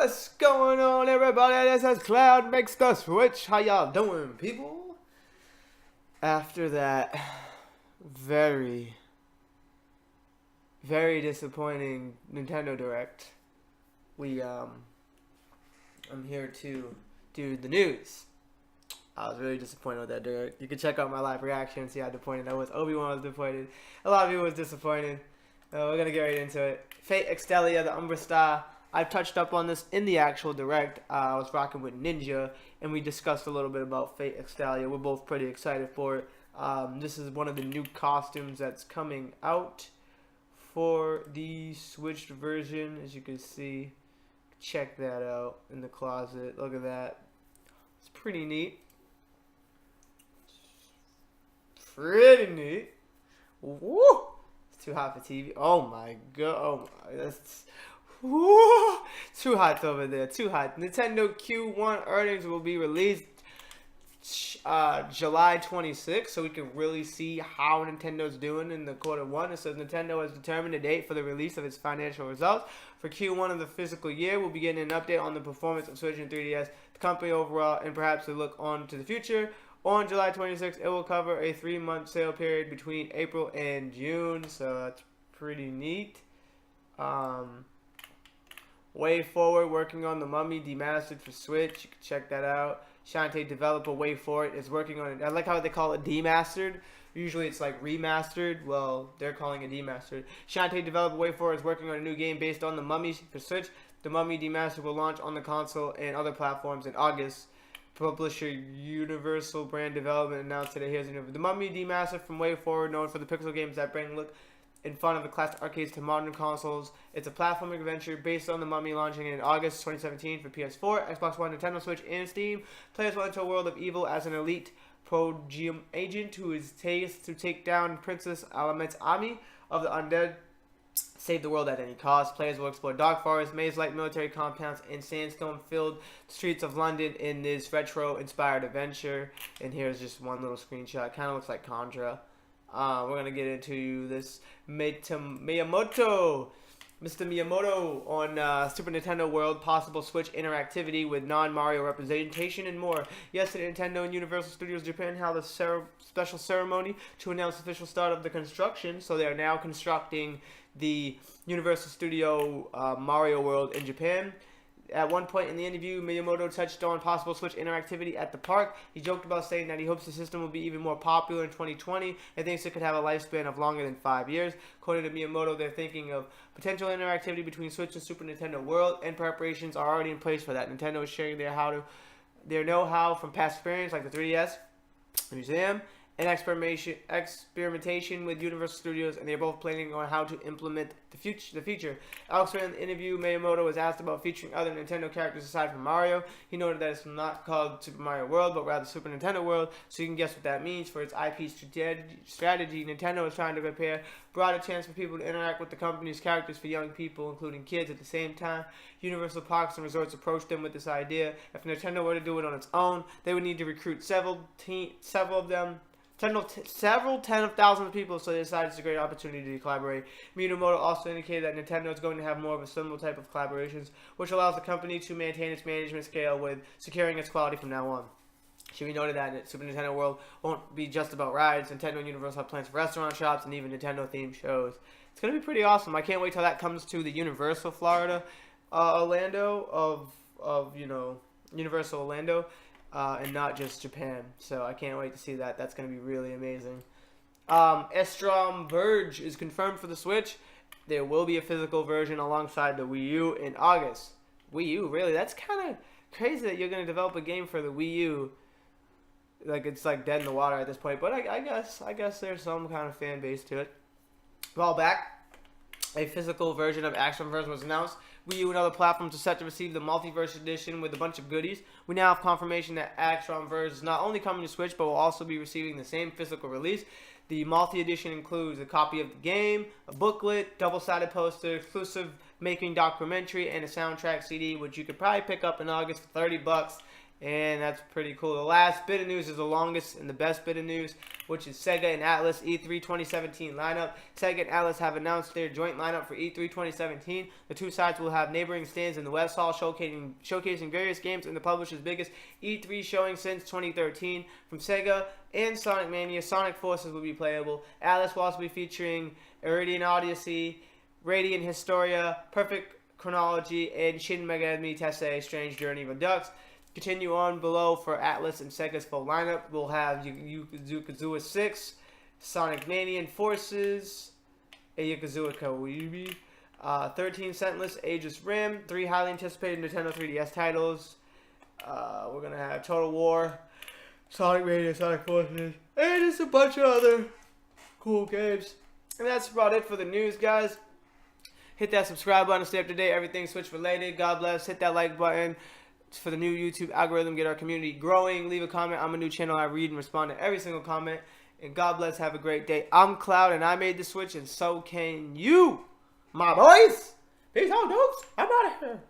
What's going on, everybody? This is Cloud Makes the Switch. How y'all doing, people? After that very disappointing Nintendo Direct, I'm here to do the news. I was really disappointed with that Direct. You can check out my live reaction and see how disappointed I was. Obi-Wan was disappointed. A lot of people was disappointed. We're gonna get right into it. Fate Extelia, the Umbra Star. I've touched up on this in the actual Direct. I was rocking with Ninja, and we discussed a little bit about Fate Extelia. We're both pretty excited for it. This is one of the new costumes that's coming out for the Switched version. As you can see, check that out in the closet. Look at that. It's pretty neat. Pretty neat. Woo! It's too hot for TV. Oh my god. Oh my. That's... Woo! Too hot over there. Too hot. Nintendo Q1 earnings will be released July 26th, so we can really see how Nintendo's doing in the quarter one. It says Nintendo has determined a date for the release of its financial results for Q1 of the fiscal year. We'll be getting an update on the performance of Switch and 3DS, the company overall, and perhaps a look on to the future. On July 26th, it will cover a 3-month sale period between April and June, so that's pretty neat. Way Forward, working on the Mummy Demastered for Switch. You can check that out. Shantae developer Way Forward is working on it. I like how they call it demastered. Usually it's like remastered. Well, they're calling it demastered. Shantae developer Way Forward is working on a new game based on the Mummy for Switch. The Mummy Demastered will launch on the console and other platforms in August. Publisher Universal Brand Development announced today. Here's the Mummy Demastered from Way Forward, known for the pixel games that bring look in front of the classic arcades to modern consoles. It's a platforming adventure based on the Mummy, launching in August 2017 for PS4, Xbox One, Nintendo Switch, and Steam. Players will enter a world of evil as an elite Progeum agent who is tasked to take down Princess Alamet's army of the undead, save the world at any cost. Players will explore dark forests, maze-like military compounds, and sandstone-filled streets of London in this retro-inspired adventure. And here's just one little screenshot. Kind of looks like Contra. We're going to get into this Miyamoto. Mr. Miyamoto on Super Nintendo World, possible Switch interactivity with non-Mario representation and more. Yesterday, Nintendo and Universal Studios Japan held a special ceremony to announce the official start of the construction. So they are now constructing the Universal Studio Mario World in Japan. At one point in the interview, Miyamoto touched on possible Switch interactivity at the park. He joked about saying that he hopes the system will be even more popular in 2020 and thinks it could have a lifespan of longer than 5 years. According to Miyamoto, they're thinking of potential interactivity between Switch and Super Nintendo World, and preparations are already in place for that. Nintendo is sharing their know-how from past experience, like the 3DS, the museum, and experimentation with Universal Studios, and they're both planning on how to implement the feature. Elsewhere in the interview, Miyamoto was asked about featuring other Nintendo characters aside from Mario. He noted that it's not called Super Mario World, but rather Super Nintendo World, so you can guess what that means. For its IP strategy, Nintendo is trying to prepare broader chance for people to interact with the company's characters for young people, including kids. At the same time, Universal Parks and Resorts approached them with this idea. If Nintendo were to do it on its own, they would need to recruit several of them. Several tens of thousands of people, so they decided it's a great opportunity to collaborate. Miyamoto also indicated that Nintendo is going to have more of a similar type of collaborations, which allows the company to maintain its management scale with securing its quality from now on. Should be noted that Super Nintendo World won't be just about rides. Nintendo and Universal have plans for restaurant shops and even Nintendo-themed shows. It's going to be pretty awesome. I can't wait till that comes to the Universal Florida, Orlando of Universal Orlando. And not just Japan. So I can't wait to see that. That's going to be really amazing. Estrom Verge is confirmed for the Switch. There will be a physical version alongside the Wii U in August. Wii U, really? That's kind of crazy that you're going to develop a game for the Wii U. Like, it's like dead in the water at this point. But I guess there's some kind of fan base to it. A while back, a physical version of Estrom Verge was announced. Wii U and other platforms are set to receive the Multiverse Edition with a bunch of goodies. We now have confirmation that Estrom Verge is not only coming to Switch, but will also be receiving the same physical release. The Multi-Edition includes a copy of the game, a booklet, double-sided poster, exclusive making documentary, and a soundtrack CD, which you could probably pick up in August for $30. And that's pretty cool. The last bit of news is the longest and the best bit of news, which is Sega and Atlus E3 2017 lineup. Sega and Atlus have announced their joint lineup for E3 2017. The two sides will have neighboring stands in the West Hall showcasing various games in the publisher's biggest E3 showing since 2013. From Sega and Sonic Mania, Sonic Forces will be playable. Atlus will also be featuring Iridian Odyssey, Radiant Historia, Perfect Chronology, and Shin Megami Tensei Strange Journey Redux. Continue on below for Atlus and Sega's full lineup. We'll have Yakuza 6, Sonic Mania and Forces, a Yakuza Kiwami, 13 Sentinels, Aegis Rim, 3 highly anticipated Nintendo 3DS titles. We're going to have Total War, Sonic Mania, Sonic Forces, and just a bunch of other cool games. And that's about it for the news, guys. Hit that subscribe button to stay up to date. Everything Switch related. God bless. Hit that like button for the new YouTube algorithm, get our community growing. Leave a comment. I'm a new channel. I read and respond to every single comment. And God bless. Have a great day. I'm Cloud, and I made the Switch, and so can you, my boys. Peace out, dudes. I'm out of here.